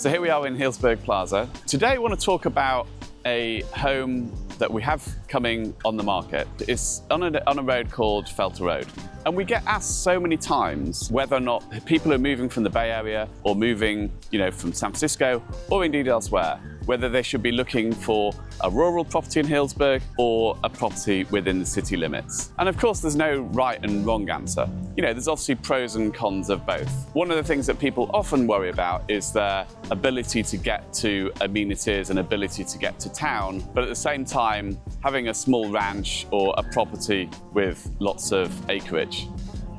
So here we are in Healdsburg Plaza. Today I want to talk about a home that we have coming on the market. It's on a road called Felter Road. And we get asked so many times whether or not people are moving from the Bay Area or moving, from San Francisco or indeed elsewhere, whether they should be looking for a rural property in Healdsburg or a property within the city limits. And of course, there's no right and wrong answer. There's obviously pros and cons of both. One of the things that people often worry about is their ability to get to amenities and ability to get to town, but at the same time, having a small ranch or a property with lots of acreage.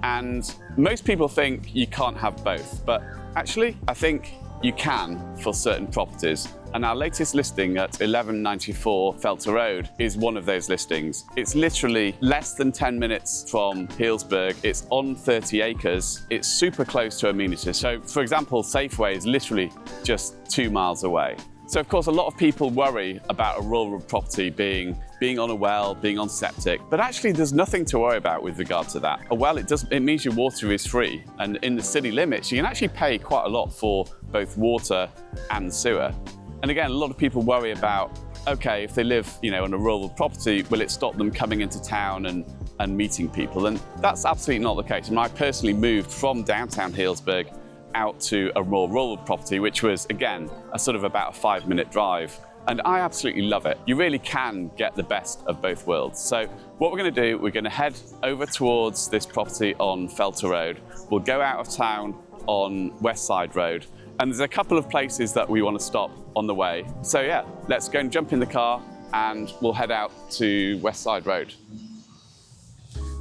And most people think you can't have both, but actually, I think you can for certain properties. And our latest listing at 1194 Felter Road is one of those listings. It's literally less than 10 minutes from Healdsburg. It's on 30 acres. It's super close to amenities. So for example, Safeway is literally just 2 miles away. So of course, a lot of people worry about a rural property being on a well, being on septic, but actually there's nothing to worry about with regard to that. A well, it means your water is free, and in the city limits, you can actually pay quite a lot for both water and sewer. And again, a lot of people worry about, okay, if they live, on a rural property, will it stop them coming into town and meeting people? And that's absolutely not the case. And I personally moved from downtown Healdsburg out to a more rural property, which was, again, a sort of about a 5-minute drive. And I absolutely love it. You really can get the best of both worlds. So what we're going to do, we're going to head over towards this property on Felter Road. We'll go out of town on West Side Road. And there's a couple of places that we want to stop on the way. So yeah, let's go and jump in the car and we'll head out to West Side Road.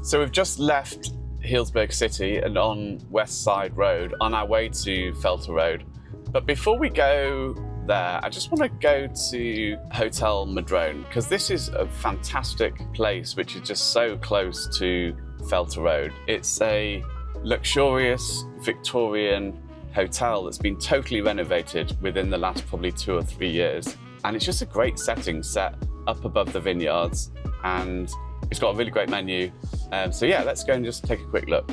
So we've just left Healdsburg City and on West Side Road on our way to Felter Road. But before we go there, I just want to go to Hotel Madrone, because this is a fantastic place which is just so close to Felter Road. It's a luxurious Victorian hotel that's been totally renovated within the last probably 2 or 3 years. And it's just a great setting set up above the vineyards, and it's got a really great menu. So yeah, let's go and just take a quick look.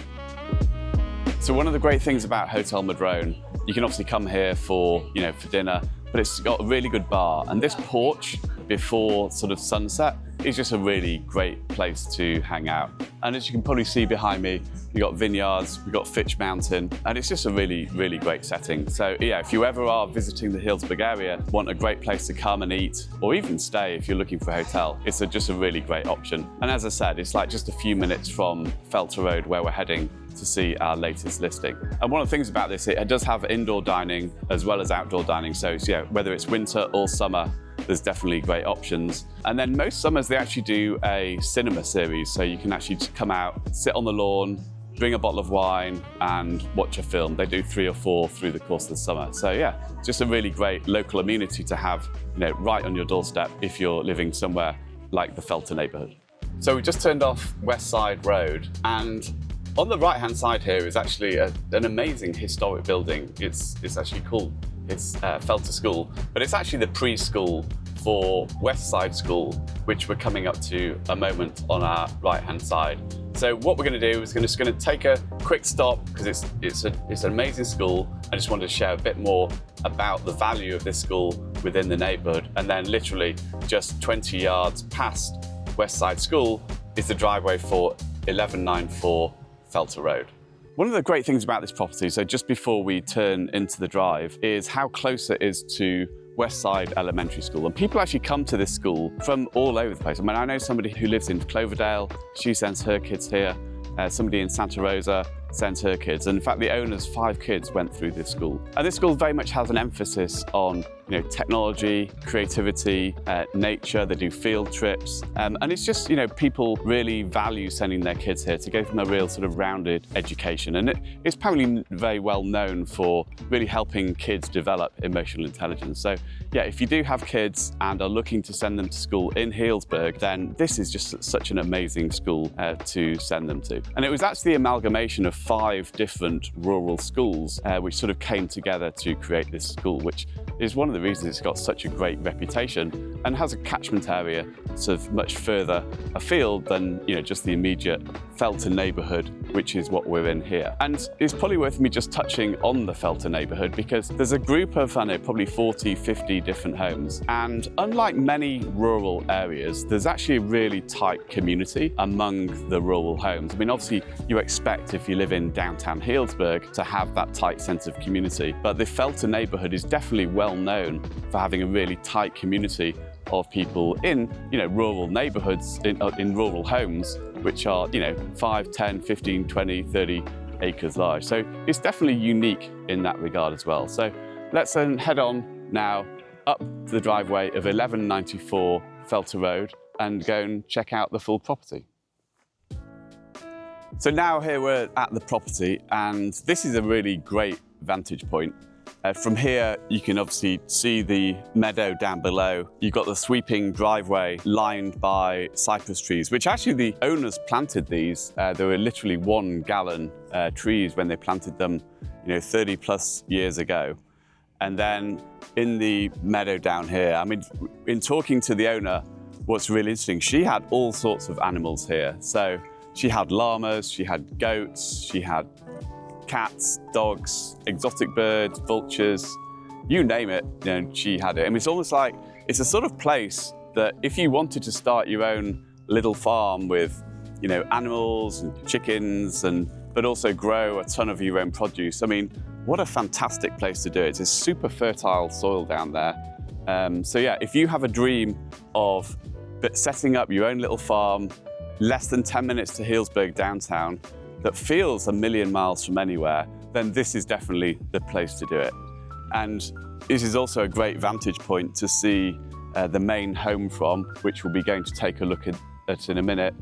So one of the great things about Hotel Madrone, you can obviously come here for dinner, but it's got a really good bar. And this porch before sort of sunset is just a really great place to hang out. And as you can probably see behind me, we've got vineyards, we've got Fitch Mountain, and it's just a really, really great setting. So yeah, if you ever are visiting the Healdsburg area, want a great place to come and eat, or even stay if you're looking for a hotel, it's just a really great option. And as I said, it's like just a few minutes from Felter Road where we're heading to see our latest listing. And one of the things about this, it does have indoor dining as well as outdoor dining. So yeah, whether it's winter or summer, there's definitely great options. And then most summers, they actually do a cinema series. So you can actually come out, sit on the lawn, bring a bottle of wine and watch a film. They do 3 or 4 through the course of the summer. So yeah, just a really great local amenity to have, right on your doorstep if you're living somewhere like the Felter neighborhood. So we just turned off West Side Road, and on the right-hand side here is actually an amazing historic building. It's actually called, Felter School, but it's actually the preschool for West Side School, which we're coming up to a moment on our right-hand side. So what we're going to do is just going to take a quick stop, because it's an amazing school. I just wanted to share a bit more about the value of this school within the neighborhood, and then literally just 20 yards past West Side School is the driveway for 1194 Felter Road. One of the great things about this property, so just before we turn into the drive, is how close it is to West Side Elementary School. And people actually come to this school from all over the place. I mean, I know somebody who lives in Cloverdale, she sends her kids here. Somebody in Santa Rosa sends her kids. And in fact, the owner's 5 kids went through this school. And this school very much has an emphasis on technology, creativity, nature. They do field trips. And it's just, people really value sending their kids here to give them a real sort of rounded education. And it's apparently very well known for really helping kids develop emotional intelligence. So yeah, if you do have kids and are looking to send them to school in Healdsburg, then this is just such an amazing school to send them to. And it was actually the amalgamation of 5 different rural schools which sort of came together to create this school, which is one of the the reasons it's got such a great reputation and has a catchment area sort of much further afield than, you know, just the immediate Felton neighbourhood, which is what we're in here. And it's probably worth me just touching on the Felton neighbourhood because there's a group of, I don't know, probably 40, 50 different homes. And unlike many rural areas, there's actually a really tight community among the rural homes. I mean, obviously you expect if you live in downtown Healdsburg to have that tight sense of community, but the Felton neighbourhood is definitely well known for having a really tight community of people in, you know, rural neighbourhoods, in rural homes, which are, you know, 5, 10, 15, 20, 30 acres large. So it's definitely unique in that regard as well. So let's then head on now up the driveway of 1194 Felton Road and go and check out the full property. So now here we're at the property, and this is a really great vantage point. From here, you can obviously see the meadow down below. You've got the sweeping driveway lined by cypress trees, which actually the owners planted these. They were literally 1 gallon trees when they planted them, you know, 30 plus years ago. And then in the meadow down here, I mean, in talking to the owner, what's really interesting, she had all sorts of animals here. So she had llamas, she had goats, she had cats, dogs, exotic birds, vultures, you name it, you know, she had it. I mean, it's almost like, it's a sort of place that if you wanted to start your own little farm with, you know, animals and chickens, but also grow a ton of your own produce, I mean, what a fantastic place to do it. It's a super fertile soil down there. So yeah, if you have a dream of setting up your own little farm, less than 10 minutes to Healdsburg downtown, that feels a million miles from anywhere, then this is definitely the place to do it. And this is also a great vantage point to see the main home from, which we'll be going to take a look at in a minute.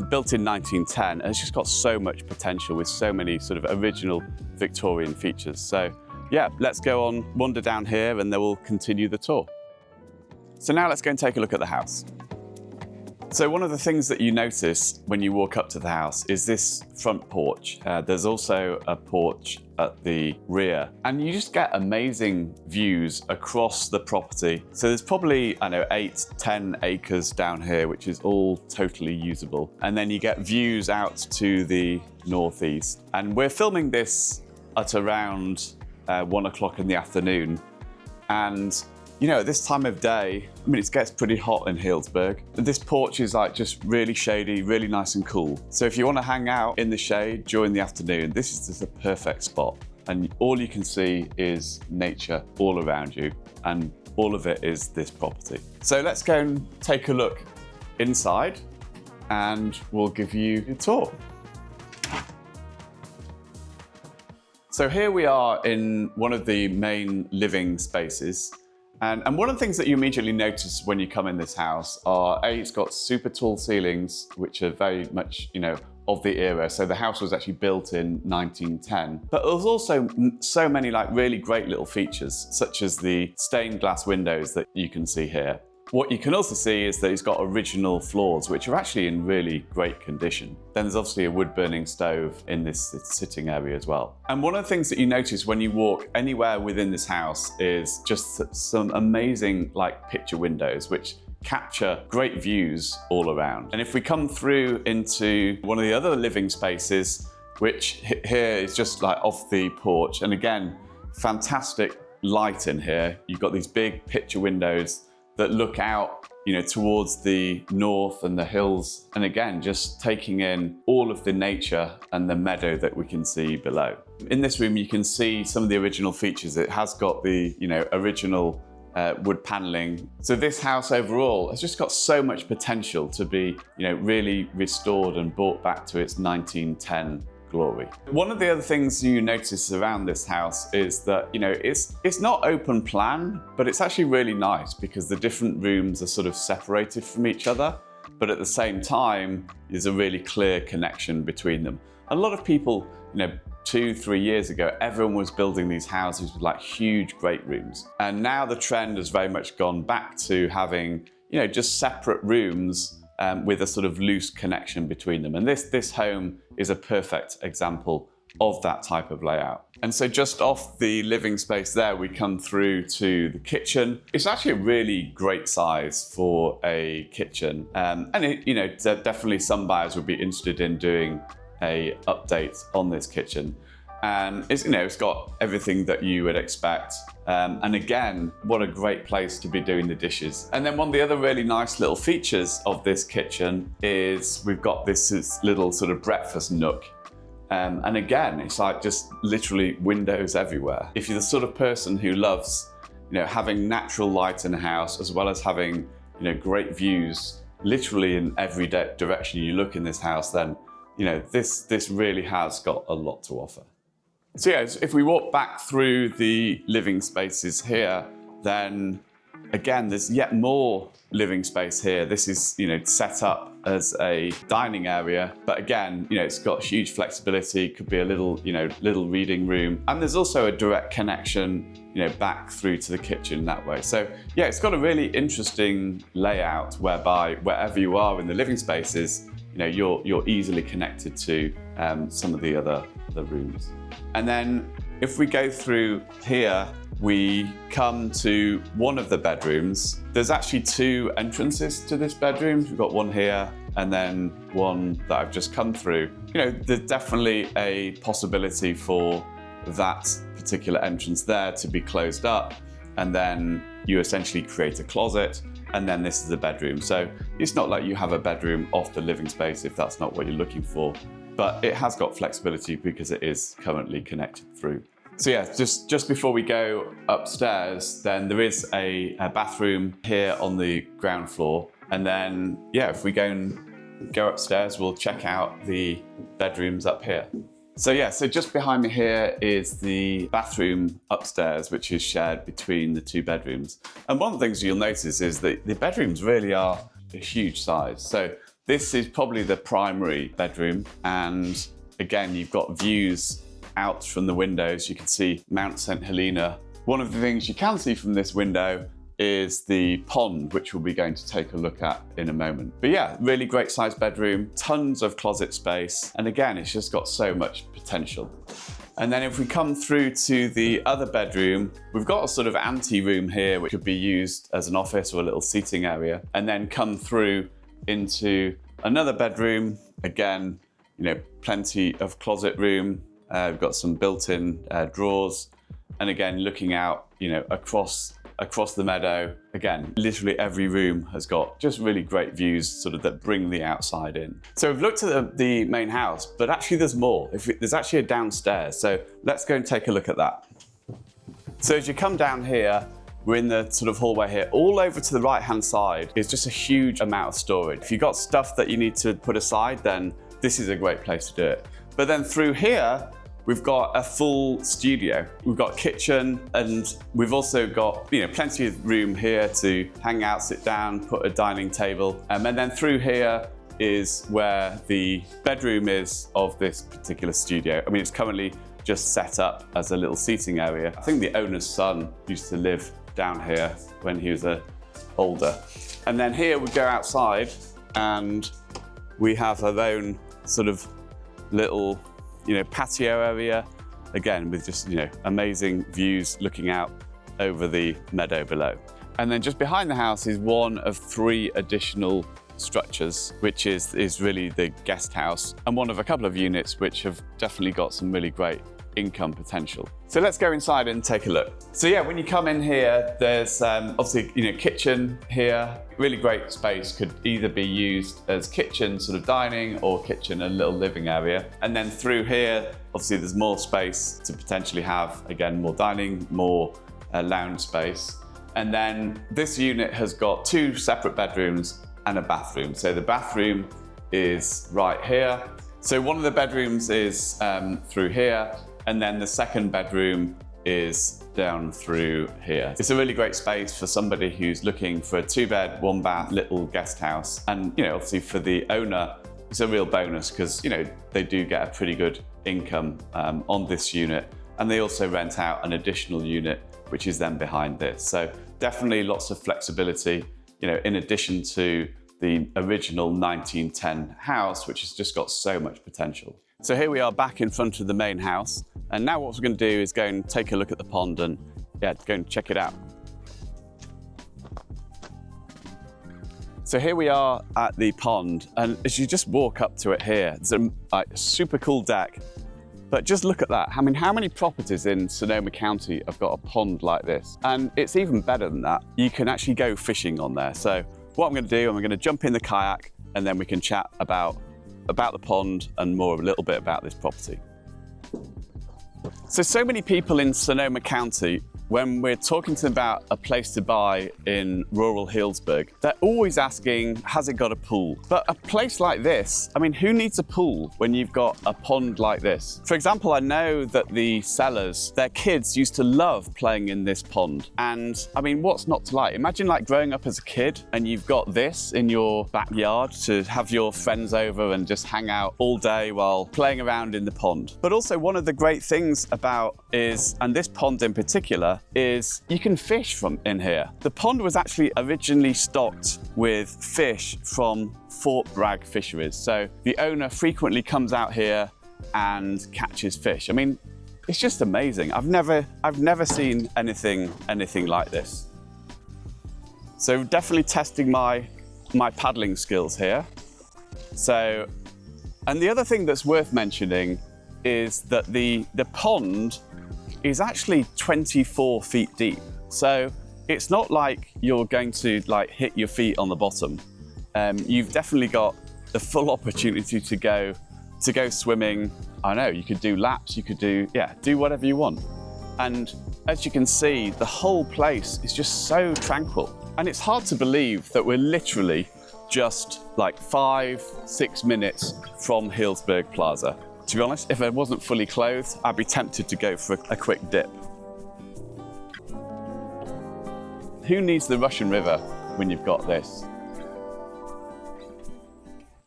Built in 1910, and it's just got so much potential with so many sort of original Victorian features. So yeah, let's go on, wander down here, and then we'll continue the tour. So now let's go and take a look at the house. So one of the things that you notice when you walk up to the house is this front porch. There's also a porch at the rear, and you just get amazing views across the property. So there's probably, I don't know, 8, 10 acres down here, which is all totally usable. And then you get views out to the northeast. And we're filming this at around 1 o'clock in the afternoon. And you know, at this time of day, I mean, it gets pretty hot in Healdsburg. This porch is like just really shady, really nice and cool. So if you want to hang out in the shade during the afternoon, this is just a perfect spot. And all you can see is nature all around you. And all of it is this property. So let's go and take a look inside and we'll give you a tour. So here we are in one of the main living spaces. And one of the things that you immediately notice when you come in this house are, it's got super tall ceilings, which are very much, you know, of the era. So the house was actually built in 1910. But there's also so many like really great little features, such as the stained glass windows that you can see here. What you can also see is that it's got original floors, which are actually in really great condition. Then there's obviously a wood-burning stove in this sitting area as well. And one of the things that you notice when you walk anywhere within this house is just some amazing like picture windows, which capture great views all around. And if we come through into one of the other living spaces, which here is just like off the porch, and again, fantastic light in here. You've got these big picture windows that look out, you know, towards the north and the hills. And again, just taking in all of the nature and the meadow that we can see below. In this room, you can see some of the original features. It has got the, you know, original wood paneling. So this house overall has just got so much potential to be, you know, really restored and brought back to its 1910 glory. One of the other things you notice around this house is that, you know, it's not open plan, but it's actually really nice because the different rooms are sort of separated from each other, but at the same time, there's a really clear connection between them. A lot of people, you know, 2-3 years ago, everyone was building these houses with like huge great rooms. And now the trend has very much gone back to having, you know, just separate rooms with a sort of loose connection between them. And this home is a perfect example of that type of layout. And so just off the living space there, we come through to the kitchen. It's actually a really great size for a kitchen. And definitely some buyers would be interested in doing a update on this kitchen. And it's got everything that you would expect. And again, what a great place to be doing the dishes. And then one of the other really nice little features of this kitchen is we've got this little sort of breakfast nook. And again, it's like just literally windows everywhere. If you're the sort of person who loves, having natural light in the house, as well as having, great views literally in every direction you look in this house, then, this really has got a lot to offer. So yeah, if we walk back through the living spaces here, then again, there's yet more living space here. This is, set up as a dining area, but again, it's got huge flexibility. Could be a little reading room, and there's also a direct connection, back through to the kitchen that way. So yeah, it's got a really interesting layout whereby wherever you are in the living spaces, you're easily connected to some of the other rooms. And then if we go through here, we come to one of the bedrooms. There's actually two entrances to this bedroom. We've got one here and then one that I've just come through. There's definitely a possibility for that particular entrance there to be closed up, and then you essentially create a closet, and then this is the bedroom. So it's not like you have a bedroom off the living space if that's not what you're looking for, but it has got flexibility because it is currently connected through. So yeah, just before we go upstairs, then there is a bathroom here on the ground floor. And then, yeah, if we go upstairs, we'll check out the bedrooms up here. So yeah, so just behind me here is the bathroom upstairs, which is shared between the two bedrooms. And one of the things you'll notice is that the bedrooms really are a huge size. So this is probably the primary bedroom. And again, you've got views out from the windows. You can see Mount St. Helena. One of the things you can see from this window is the pond, which we'll be going to take a look at in a moment. But yeah, really great sized bedroom, tons of closet space. And again, it's just got so much potential. And then if we come through to the other bedroom, we've got a sort of ante-room here, which could be used as an office or a little seating area, and then come through into another bedroom. Again, plenty of closet room. We've got some built-in drawers, and again, looking out, across the meadow. Again, literally every room has got just really great views sort of that bring the outside in. So we've looked at the main house, but actually there's more. There's actually a downstairs. So let's go and take a look at that. So as you come down here, we're in the sort of hallway here. All over to the right-hand side is just a huge amount of storage. If you've got stuff that you need to put aside, then this is a great place to do it. But then through here, we've got a full studio. We've got kitchen, and we've also got plenty of room here to hang out, sit down, put a dining table. And then through here is where the bedroom is of this particular studio. I mean, it's currently just set up as a little seating area. I think the owner's son used to live down here when he was older. And then here we go outside, and we have our own sort of little patio area, again with just amazing views looking out over the meadow below. And then just behind the house is one of 3 additional structures, which is really the guest house, and one of a couple of units which have definitely got some really great income potential. So let's go inside and take a look. So yeah, when you come in here, there's obviously kitchen here. Really great space, could either be used as kitchen, sort of dining, or kitchen and little living area. And then through here, obviously there's more space to potentially have, again, more dining, more lounge space. And then this unit has got 2 separate bedrooms and a bathroom. So the bathroom is right here. So one of the bedrooms is through here, and then the second bedroom is down through here. It's a really great space for somebody who's looking for a 2-bed, 1-bath little guest house. And obviously for the owner, it's a real bonus because they do get a pretty good income on this unit, and they also rent out an additional unit, which is then behind this. So definitely lots of flexibility, in addition to the original 1910 house, which has just got so much potential. So here we are back in front of the main house, and now what we're going to do is go and take a look at the pond and go and check it out. So here we are at the pond, and as you just walk up to it here, it's a super cool deck. But just look at that. I mean, how many properties in Sonoma County have got a pond like this? And it's even better than that. You can actually go fishing on there. So what I'm going to do, I'm going to jump in the kayak, and then we can chat about the pond and a little bit about this property. So many people in Sonoma County, when we're talking to them about a place to buy in rural Healdsburg, they're always asking, has it got a pool? But a place like this, I mean, who needs a pool when you've got a pond like this? For example, I know that the sellers, their kids used to love playing in this pond. And I mean, what's not to like? Imagine like growing up as a kid and you've got this in your backyard to have your friends over and just hang out all day while playing around in the pond. But also one of the great things about and this pond in particular, is you can fish from in here. The pond was actually originally stocked with fish from Fort Bragg fisheries. So the owner frequently comes out here and catches fish. I mean, it's just amazing. I've never seen anything like this. So definitely testing my paddling skills here. So, and the other thing that's worth mentioning is that the pond is actually 24 feet deep. So it's not like you're going to hit your feet on the bottom. You've definitely got the full opportunity to go swimming. I know, you could do laps, you could do whatever you want. And as you can see, the whole place is just so tranquil. And it's hard to believe that we're literally just like 5-6 minutes from Healdsburg Plaza. To be honest, if I wasn't fully clothed, I'd be tempted to go for a quick dip. Who needs the Russian River when you've got this?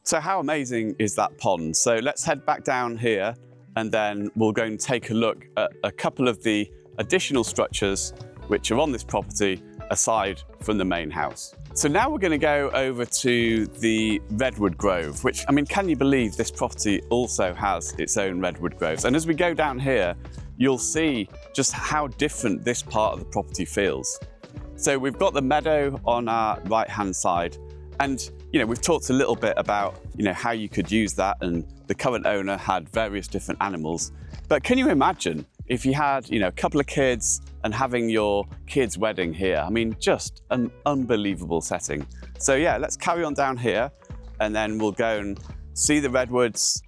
So how amazing is that pond? So let's head back down here and then we'll go and take a look at a couple of the additional structures which are on this property aside from the main house. So now we're going to go over to the Redwood Grove, which, I mean, can you believe this property also has its own Redwood Groves? And as we go down here, you'll see just how different this part of the property feels. So we've got the meadow on our right-hand side, and we've talked a little bit about how you could use that, and the current owner had various different animals. But can you imagine if you had a couple of kids and having your kid's wedding here? I mean, just an unbelievable setting. So yeah, let's carry on down here and then we'll go and see the redwoods.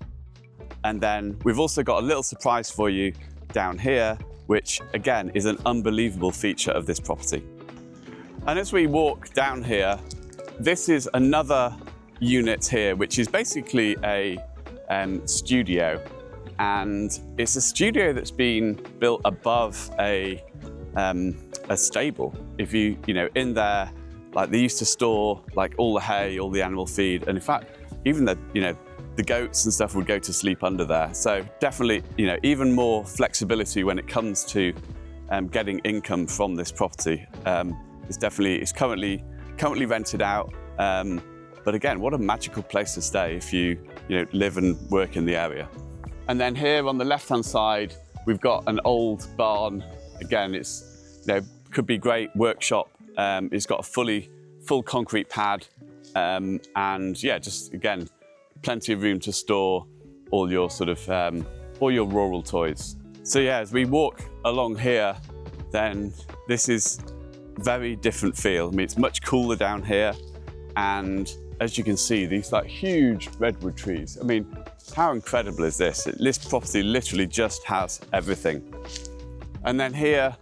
And then we've also got a little surprise for you down here, which again is an unbelievable feature of this property. And as we walk down here, this is another unit here, which is basically a studio. And it's a studio that's been built above a stable. If in there, like they used to store like all the hay, all the animal feed, and in fact, even the goats and stuff would go to sleep under there. So definitely, even more flexibility when it comes to getting income from this property. It's currently rented out. But again, what a magical place to stay if you live and work in the area. And then here on the left-hand side, we've got an old barn. Again, it's could be great workshop. It's got a full concrete pad, and yeah, just again, plenty of room to store all your all your rural toys. So yeah, as we walk along here, then this is very different feel. I mean, it's much cooler down here, and as you can see, these huge redwood trees. I mean, how incredible is this? This property literally just has everything. And then here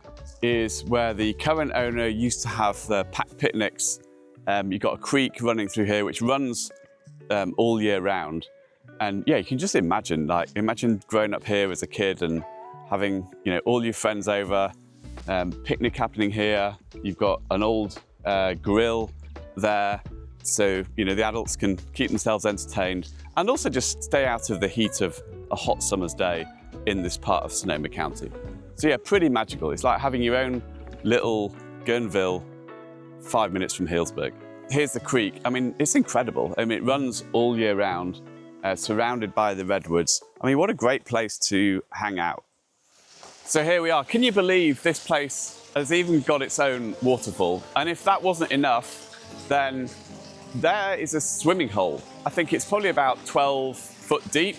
is where the current owner used to have the packed picnics. You've got a creek running through here, which runs all year round. And yeah, you can just imagine growing up here as a kid and having all your friends over, picnic happening here. You've got an old grill there, so the adults can keep themselves entertained and also just stay out of the heat of a hot summer's day in this part of Sonoma County. So yeah, pretty magical. It's like having your own little Guerneville 5 minutes from Healdsburg. Here's the creek. I mean, it's incredible. I mean, it runs all year round. surrounded by the redwoods. I mean, what a great place to hang out. So here we are. Can you believe this place has even got its own waterfall? And if that wasn't enough, then there is a swimming hole. I think it's probably about 12 foot deep,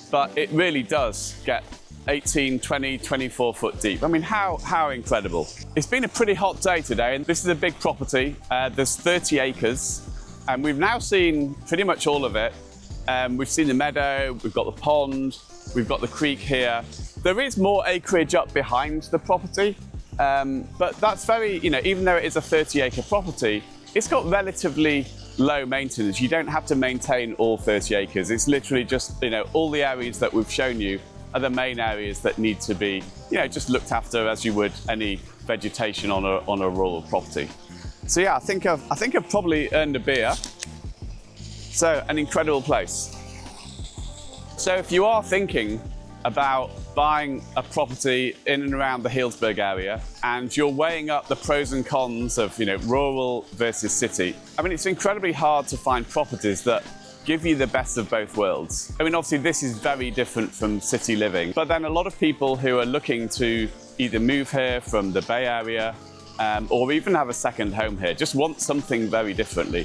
but it really does get 18, 20, 24 foot deep. I mean, how incredible. It's been a pretty hot day today, and this is a big property. There's 30 acres, and we've now seen pretty much all of it. We've seen the meadow, we've got the pond, we've got the creek here. There is more acreage up behind the property, but that's very, even though it is a 30-acre property, it's got relatively low maintenance. You don't have to maintain all 30 acres. It's literally just, all the areas that we've shown you are the main areas that need to be, just looked after as you would any vegetation on a rural property. So yeah, I think I've probably earned a beer. So, an incredible place. So if you are thinking about buying a property in and around the Healdsburg area, and you're weighing up the pros and cons of, rural versus city, I mean, it's incredibly hard to find properties that give you the best of both worlds. I mean, obviously this is very different from city living, but then a lot of people who are looking to either move here from the Bay Area or even have a second home here just want something very different.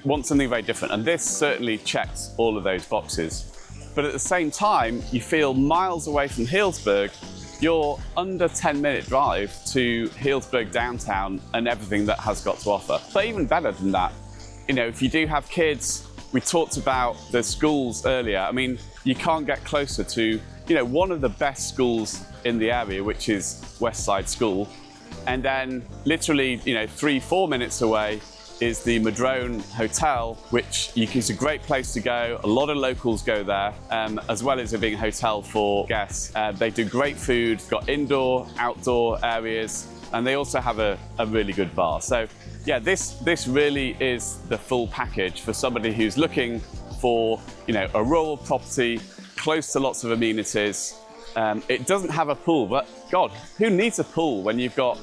And this certainly checks all of those boxes. But at the same time, you feel miles away from Healdsburg. You're under 10-minute drive to Healdsburg downtown and everything that has got to offer. But even better than that, if you do have kids, we talked about the schools earlier. I mean, you can't get closer to, one of the best schools in the area, which is Westside School. And then literally, 3-4 minutes away is the Madrone Hotel, which is a great place to go. A lot of locals go there, as well as it being a hotel for guests. They do great food, got indoor, outdoor areas, and they also have a really good bar. So yeah, this really is the full package for somebody who's looking for, a rural property, close to lots of amenities. It doesn't have a pool, but God, who needs a pool when you've got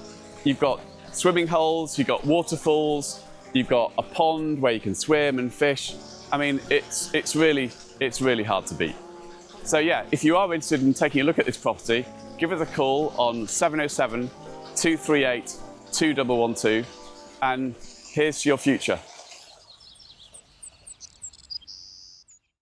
swimming holes, you've got waterfalls, you've got a pond where you can swim and fish. I mean, it's really hard to beat. So yeah, if you are interested in taking a look at this property, give us a call on 707 238 2112, and here's to your future.